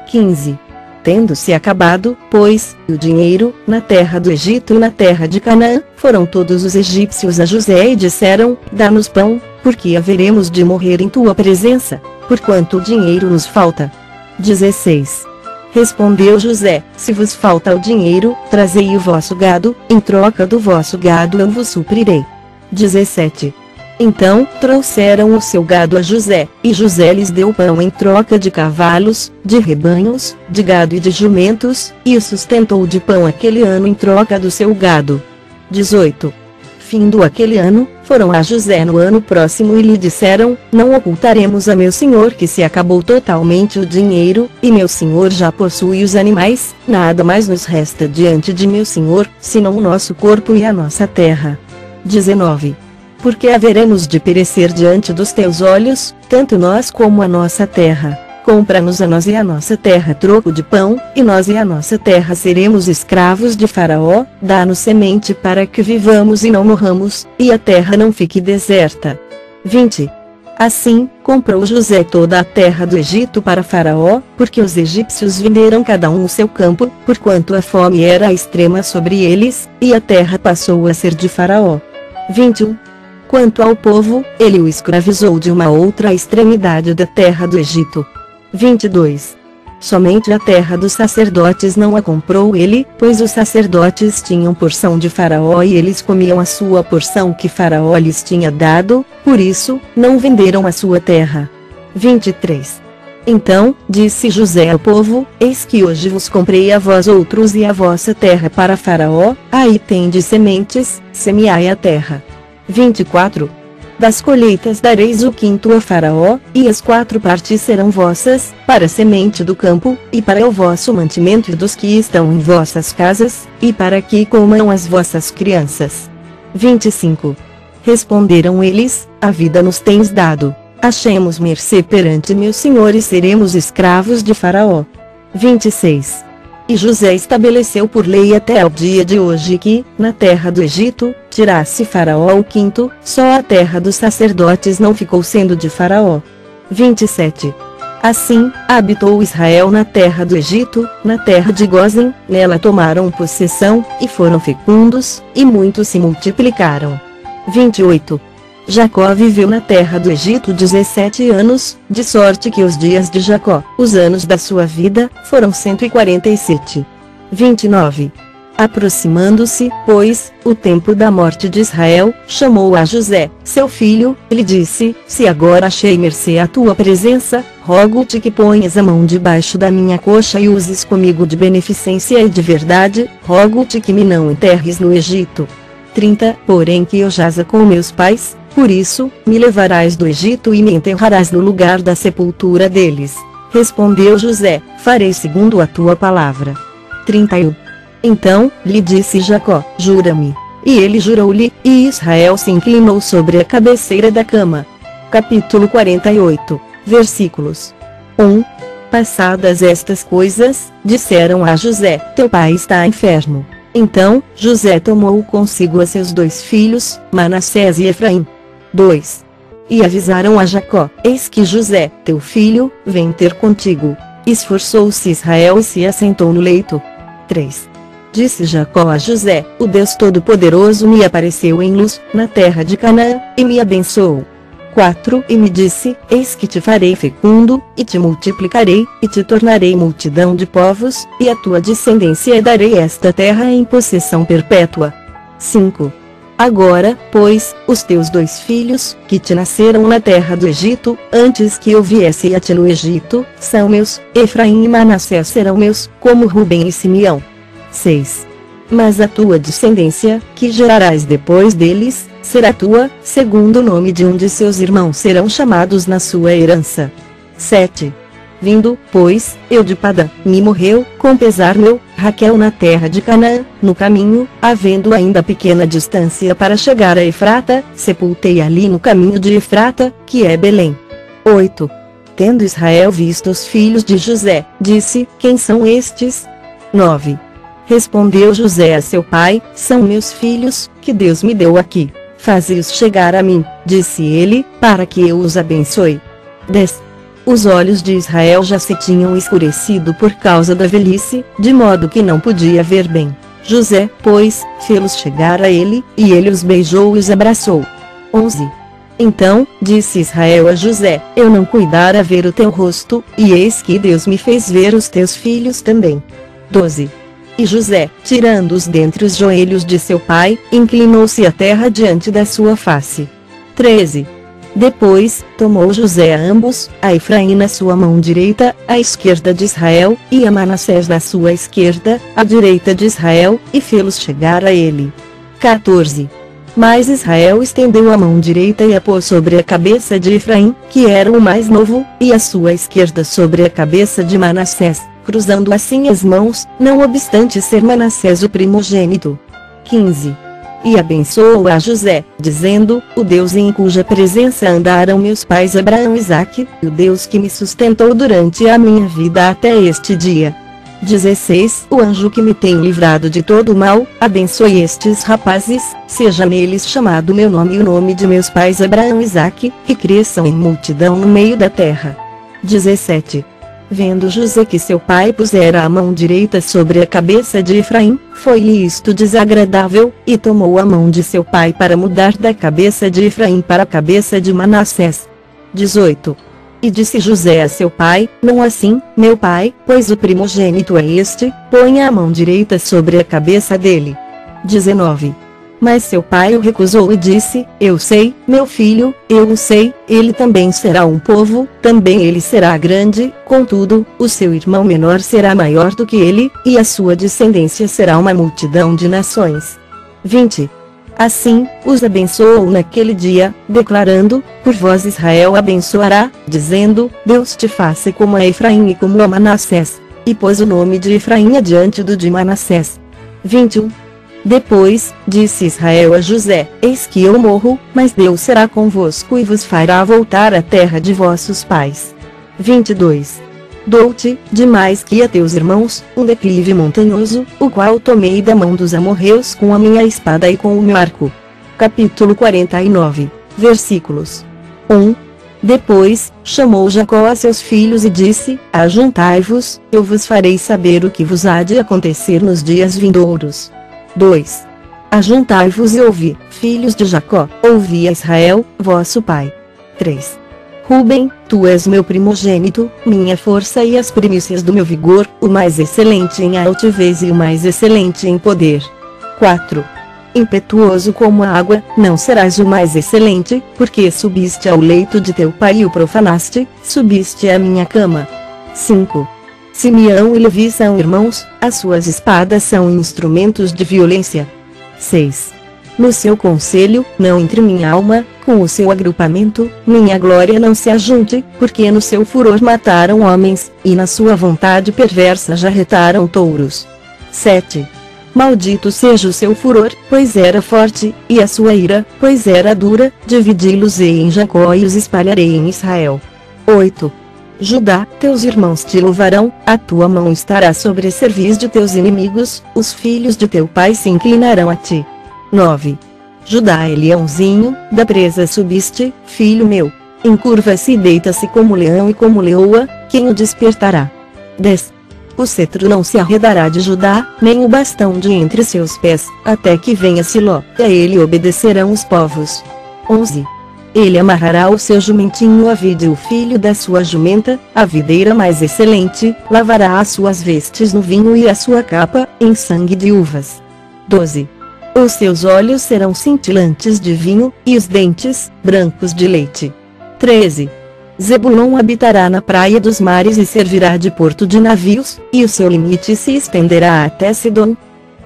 15. Tendo-se acabado, pois, o dinheiro, na terra do Egito e na terra de Canaã, foram todos os egípcios a José e disseram: dá-nos pão, porque haveremos de morrer em tua presença, porquanto o dinheiro nos falta. 16. Respondeu José: se vos falta o dinheiro, trazei o vosso gado, em troca do vosso gado eu vos suprirei. 17. Então, trouxeram o seu gado a José, e José lhes deu pão em troca de cavalos, de rebanhos, de gado e de jumentos, e o sustentou de pão aquele ano em troca do seu gado. 18. Findo aquele ano, foram a José no ano próximo e lhe disseram: não ocultaremos a meu senhor que se acabou totalmente o dinheiro, e meu senhor já possui os animais, nada mais nos resta diante de meu senhor, senão o nosso corpo e a nossa terra. 19. Porque haveremos de perecer diante dos teus olhos, tanto nós como a nossa terra. Compra-nos a nós e a nossa terra troco de pão, e nós e a nossa terra seremos escravos de Faraó, dá-nos semente para que vivamos e não morramos, e a terra não fique deserta. 20. Assim, comprou José toda a terra do Egito para Faraó, porque os egípcios venderam cada um o seu campo, porquanto a fome era extrema sobre eles, e a terra passou a ser de Faraó. 21. Quanto ao povo, ele o escravizou de uma outra extremidade da terra do Egito. 22. Somente a terra dos sacerdotes não a comprou ele, pois os sacerdotes tinham porção de Faraó e eles comiam a sua porção que Faraó lhes tinha dado, por isso, não venderam a sua terra. 23. Então, disse José ao povo: eis que hoje vos comprei a vós outros e a vossa terra para Faraó, aí tendes sementes, semeai a terra. 24. Das colheitas dareis o quinto a Faraó, e as 4 partes serão vossas, para a semente do campo, e para o vosso mantimento dos que estão em vossas casas, e para que comam as vossas crianças. 25. Responderam eles: a vida nos tens dado. Achemos mercê perante meu senhor e seremos escravos de Faraó. 26. E José estabeleceu por lei até ao dia de hoje que, na terra do Egito, tirasse Faraó o quinto, só a terra dos sacerdotes não ficou sendo de Faraó. 27. Assim, habitou Israel na terra do Egito, na terra de Gósen, nela tomaram possessão, e foram fecundos, e muitos se multiplicaram. 28. Jacó viveu na terra do Egito 17 anos, de sorte que os dias de Jacó, os anos da sua vida, foram 147. 29. Aproximando-se, pois, o tempo da morte de Israel, chamou a José, seu filho, e lhe disse: se agora achei mercê à tua presença, rogo-te que ponhas a mão debaixo da minha coxa e uses comigo de beneficência e de verdade, rogo-te que me não enterres no Egito. 30. Porém que eu jaza com meus pais, por isso, me levarás do Egito e me enterrarás no lugar da sepultura deles. Respondeu José: farei segundo a tua palavra. 31. Então, lhe disse Jacó: jura-me. E ele jurou-lhe, e Israel se inclinou sobre a cabeceira da cama. Capítulo 48, versículos 1. Passadas estas coisas, disseram a José: teu pai está enfermo. Então, José tomou consigo a seus 2 filhos, Manassés e Efraim. 2. E avisaram a Jacó: eis que José, teu filho, vem ter contigo. Esforçou-se Israel e se assentou no leito. 3. Disse Jacó a José: o Deus Todo-Poderoso me apareceu em luz, na terra de Canaã, e me abençoou. 4. E me disse: eis que te farei fecundo, e te multiplicarei, e te tornarei multidão de povos, e a tua descendência darei esta terra em possessão perpétua. 5. Agora, pois, os teus 2 filhos, que te nasceram na terra do Egito, antes que eu viesse a ti no Egito, são meus, Efraim e Manassés serão meus, como Rubem e Simeão. 6. Mas a tua descendência, que gerarás depois deles, será tua, segundo o nome de um de seus irmãos serão chamados na sua herança. 7. Vindo, pois, eu de Padã, me morreu, com pesar meu, Raquel na terra de Canaã, no caminho, havendo ainda pequena distância para chegar a Efrata, sepultei ali no caminho de Efrata, que é Belém. 8. Tendo Israel visto os filhos de José, disse: quem são estes? 9. Respondeu José a seu pai: são meus filhos, que Deus me deu aqui. Faze-os chegar a mim, disse ele, para que eu os abençoe. 10. Os olhos de Israel já se tinham escurecido por causa da velhice, de modo que não podia ver bem. José, pois, fê-los chegar a ele, e ele os beijou e os abraçou. 11. Então, disse Israel a José: eu não cuidara ver o teu rosto, e eis que Deus me fez ver os teus filhos também. 12. E José, tirando-os dentre os joelhos de seu pai, inclinou-se à terra diante da sua face. 13. Depois, tomou José a ambos, a Efraim na sua mão direita, à esquerda de Israel, e a Manassés na sua esquerda, à direita de Israel, e fê-los chegar a ele. 14. Mas Israel estendeu a mão direita e a pôs sobre a cabeça de Efraim, que era o mais novo, e a sua esquerda sobre a cabeça de Manassés, cruzando assim as mãos, não obstante ser Manassés o primogênito. 15. E abençoou a José, dizendo: o Deus em cuja presença andaram meus pais Abraão e Isaque, e o Deus que me sustentou durante a minha vida até este dia. 16. O anjo que me tem livrado de todo o mal, abençoe estes rapazes, seja neles chamado meu nome e o nome de meus pais Abraão e Isaque, e cresçam em multidão no meio da terra. 17. Vendo José que seu pai pusera a mão direita sobre a cabeça de Efraim, foi-lhe isto desagradável, e tomou a mão de seu pai para mudar da cabeça de Efraim para a cabeça de Manassés. 18. E disse José a seu pai: não assim, meu pai, pois o primogênito é este, ponha a mão direita sobre a cabeça dele. 19. Mas seu pai o recusou e disse: eu sei, meu filho, eu o sei, ele também será um povo, também ele será grande, contudo, o seu irmão menor será maior do que ele, e a sua descendência será uma multidão de nações. 20. Assim, os abençoou naquele dia, declarando: por vós Israel abençoará, dizendo: Deus te faça como a Efraim e como a Manassés. E pôs o nome de Efraim adiante do de Manassés. 21. Depois, disse Israel a José: eis que eu morro, mas Deus será convosco e vos fará voltar à terra de vossos pais. 22. Dou-te, de mais que a teus irmãos, um declive montanhoso, o qual tomei da mão dos amorreus com a minha espada e com o meu arco. Capítulo 49, versículos 1. Depois, chamou Jacó a seus filhos e disse: ajuntai-vos, eu vos farei saber o que vos há de acontecer nos dias vindouros. 2. Ajuntai-vos e ouvi, filhos de Jacó, ouvi a Israel, vosso pai. 3. Rubem, tu és meu primogênito, minha força e as primícias do meu vigor, o mais excelente em altivez e o mais excelente em poder. 4. Impetuoso como a água, não serás o mais excelente, porque subiste ao leito de teu pai e o profanaste, subiste à minha cama. 5. Simeão e Levi são irmãos, as suas espadas são instrumentos de violência. 6. No seu conselho, não entre minha alma, com o seu agrupamento, minha glória não se ajunte, porque no seu furor mataram homens, e na sua vontade perversa jarretaram touros. 7. Maldito seja o seu furor, pois era forte, e a sua ira, pois era dura, dividi-los-ei em Jacó e os espalharei em Israel. 8. Judá, teus irmãos te louvarão, a tua mão estará sobre a cerviz de teus inimigos, os filhos de teu pai se inclinarão a ti. 9. Judá é leãozinho, da presa subiste, filho meu. Encurva-se e deita-se como leão e como leoa, quem o despertará? 10. O cetro não se arredará de Judá, nem o bastão de entre seus pés, até que venha Siló, e a ele obedecerão os povos. 11. Ele amarrará o seu jumentinho à vide o filho da sua jumenta, a videira mais excelente, lavará as suas vestes no vinho e a sua capa, em sangue de uvas. 12. Os seus olhos serão cintilantes de vinho, e os dentes, brancos de leite. 13. Zebulon habitará na praia dos mares e servirá de porto de navios, e o seu limite se estenderá até Sidom.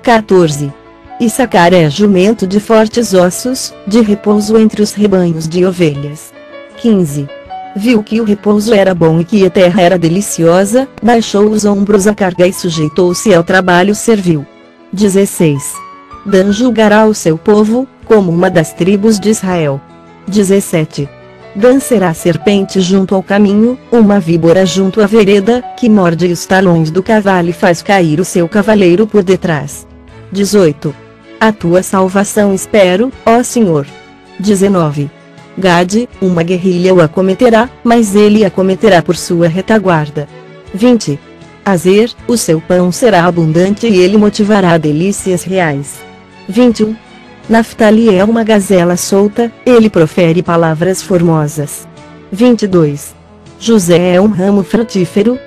14. Issacar é jumento de fortes ossos, de repouso entre os rebanhos de ovelhas. 15. Viu que o repouso era bom e que a terra era deliciosa, baixou os ombros à carga e sujeitou-se ao trabalho servil. 16. Dan julgará o seu povo, como uma das tribos de Israel. 17. Dan será serpente junto ao caminho, uma víbora junto à vereda, que morde os talões do cavalo e faz cair o seu cavaleiro por detrás. 18. A tua salvação espero, ó Senhor. 19. Gade, uma guerrilha o acometerá, mas ele acometerá por sua retaguarda. 20. Azer, o seu pão será abundante e ele motivará delícias reais. 21. Naftali é uma gazela solta, ele profere palavras formosas. 22. José é um ramo frutífero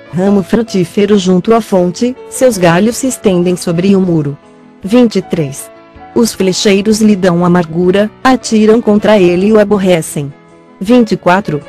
junto à fonte, seus galhos se estendem sobre o muro. 23. Os flecheiros lhe dão amargura, atiram contra ele e o aborrecem. 24.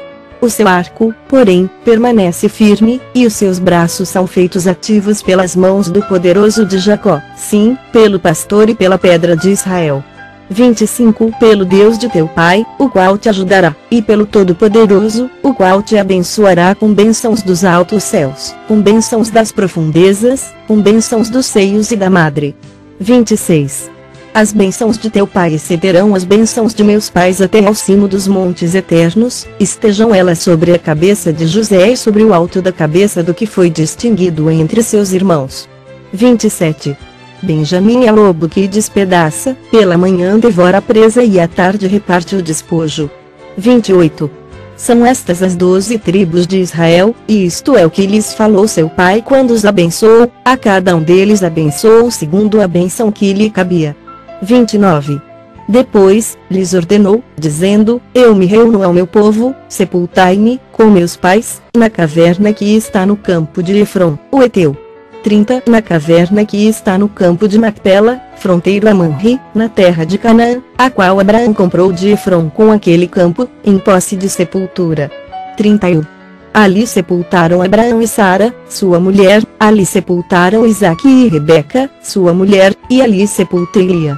O seu arco, porém, permanece firme, e os seus braços são feitos ativos pelas mãos do poderoso de Jacó, sim, pelo pastor e pela pedra de Israel. 25. Pelo Deus de teu pai, o qual te ajudará, e pelo Todo-Poderoso, o qual te abençoará com bênçãos dos altos céus, com bênçãos das profundezas, com bênçãos dos seios e da madre. 26. As bênçãos de teu pai excederão as bênçãos de meus pais até ao cimo dos montes eternos, estejam elas sobre a cabeça de José e sobre o alto da cabeça do que foi distinguido entre seus irmãos. 27. Benjamim é lobo que despedaça, pela manhã devora a presa e à tarde reparte o despojo. 28. São estas as 12 tribos de Israel, e isto é o que lhes falou seu pai quando os abençoou, a cada um deles abençoou segundo a bênção que lhe cabia. 29. Depois, lhes ordenou, dizendo: eu me reúno ao meu povo, sepultai-me, com meus pais, na caverna que está no campo de Efron, o Eteu. 30. Na caverna que está no campo de Macpela, fronteiro a Manri, na terra de Canaã, a qual Abraão comprou de Efron com aquele campo, em posse de sepultura. 31. Ali sepultaram Abraão e Sara, sua mulher, ali sepultaram Isaque e Rebeca, sua mulher, e ali sepultei Lia.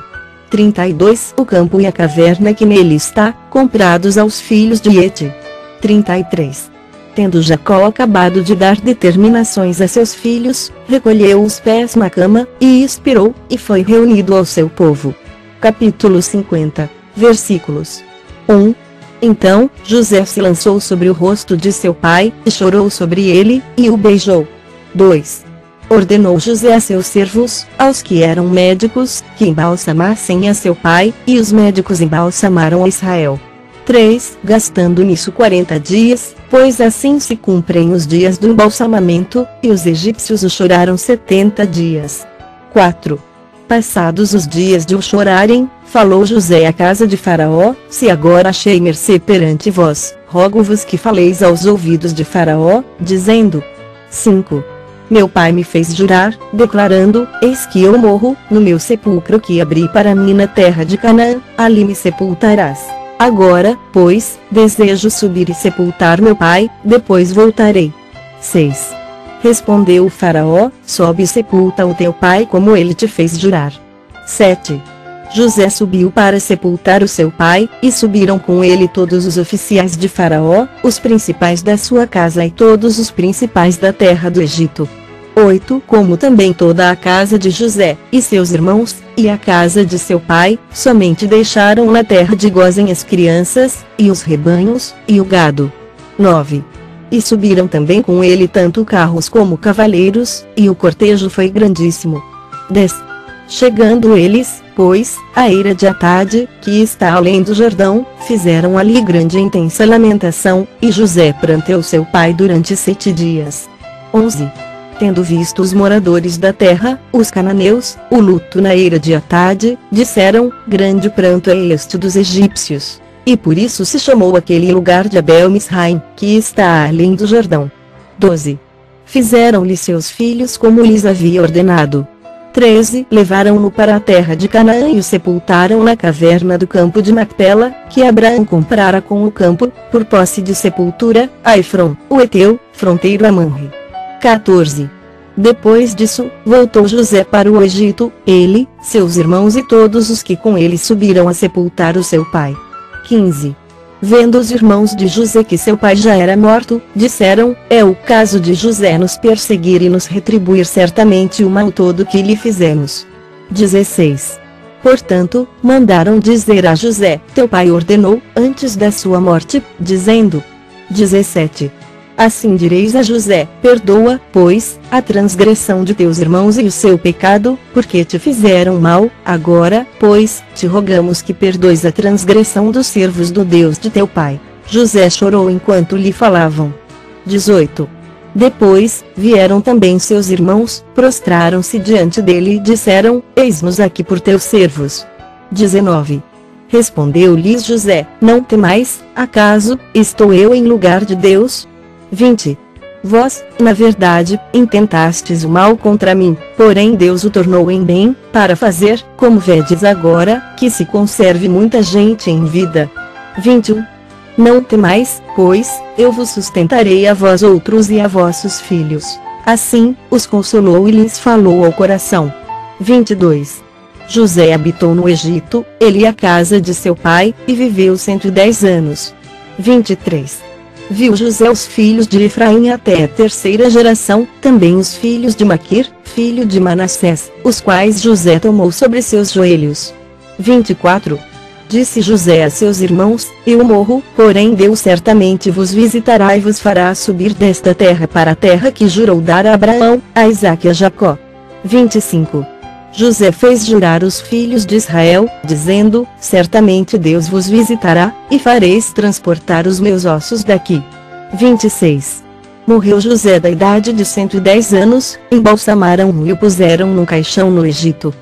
32 O campo e a caverna que nele está, comprados aos filhos de Et. 33 Tendo Jacó acabado de dar determinações a seus filhos, recolheu os pés na cama, e expirou, e foi reunido ao seu povo. Capítulo 50 Versículos 1 Então, José se lançou sobre o rosto de seu pai, e chorou sobre ele, e o beijou. 2 Ordenou José a seus servos, aos que eram médicos, que embalsamassem a seu pai, e os médicos embalsamaram a Israel. 3 Gastando nisso 40 dias, pois assim se cumprem os dias do embalsamamento, e os egípcios o choraram 70 dias. 4 Passados os dias de o chorarem, falou José à casa de Faraó: Se agora achei mercê perante vós, rogo-vos que faleis aos ouvidos de Faraó, dizendo: 5 Meu pai me fez jurar, declarando: Eis que eu morro, no meu sepulcro que abri para mim na terra de Canaã, ali me sepultarás. Agora, pois, desejo subir e sepultar meu pai, depois voltarei. 6 Respondeu o Faraó: Sobe e sepulta o teu pai como ele te fez jurar. 7 José subiu para sepultar o seu pai, e subiram com ele todos os oficiais de Faraó, os principais da sua casa e todos os principais da terra do Egito. 8 Como também toda a casa de José, e seus irmãos, e a casa de seu pai, somente deixaram na terra de Gósen as crianças, e os rebanhos, e o gado. 9 E subiram também com ele tanto carros como cavaleiros, e o cortejo foi grandíssimo. 10 Chegando eles, pois, à eira de Atade, que está além do Jordão, fizeram ali grande e intensa lamentação, e José pranteou seu pai durante 7 dias. 11 Tendo visto os moradores da terra, os cananeus, o luto na eira de Atade, disseram: Grande pranto é este dos egípcios. E por isso se chamou aquele lugar de Abel-Misraim, que está além do Jordão. 12 Fizeram-lhe seus filhos como lhes havia ordenado. 13 Levaram-no para a terra de Canaã e o sepultaram na caverna do campo de Macpela, que Abraão comprara com o campo, por posse de sepultura, a Efron, o Eteu, fronteiro a Manre. 14 Depois disso, voltou José para o Egito, ele, seus irmãos e todos os que com ele subiram a sepultar o seu pai. 15 Vendo os irmãos de José que seu pai já era morto, disseram: É o caso de José nos perseguir e nos retribuir certamente o mal todo que lhe fizemos. 16 Portanto, mandaram dizer a José: Teu pai ordenou, antes da sua morte, dizendo: 17 Assim direis a José: Perdoa, pois, a transgressão de teus irmãos e o seu pecado, porque te fizeram mal. Agora, pois, te rogamos que perdoes a transgressão dos servos do Deus de teu pai. José chorou enquanto lhe falavam. 18 Depois, vieram também seus irmãos, prostraram-se diante dele e disseram: Eis-nos aqui por teus servos. 19 Respondeu-lhes José: Não temais, acaso, estou eu em lugar de Deus? 20 Vós, na verdade, intentastes o mal contra mim, porém Deus o tornou em bem, para fazer, como vedes agora, que se conserve muita gente em vida. 21 Não temais, pois, eu vos sustentarei a vós outros e a vossos filhos. Assim, os consolou e lhes falou ao coração. 22 José habitou no Egito, ele e a casa de seu pai, e viveu 110 anos. 23 Viu José os filhos de Efraim até a terceira geração, também os filhos de Maquir, filho de Manassés, os quais José tomou sobre seus joelhos. 24 Disse José a seus irmãos: Eu morro, porém Deus certamente vos visitará e vos fará subir desta terra para a terra que jurou dar a Abraão, a Isaque e a Jacó. 25 José fez jurar os filhos de Israel, dizendo: Certamente Deus vos visitará, e fareis transportar os meus ossos daqui. 26 Morreu José da idade de 110 anos, embalsamaram-o e o puseram num caixão no Egito.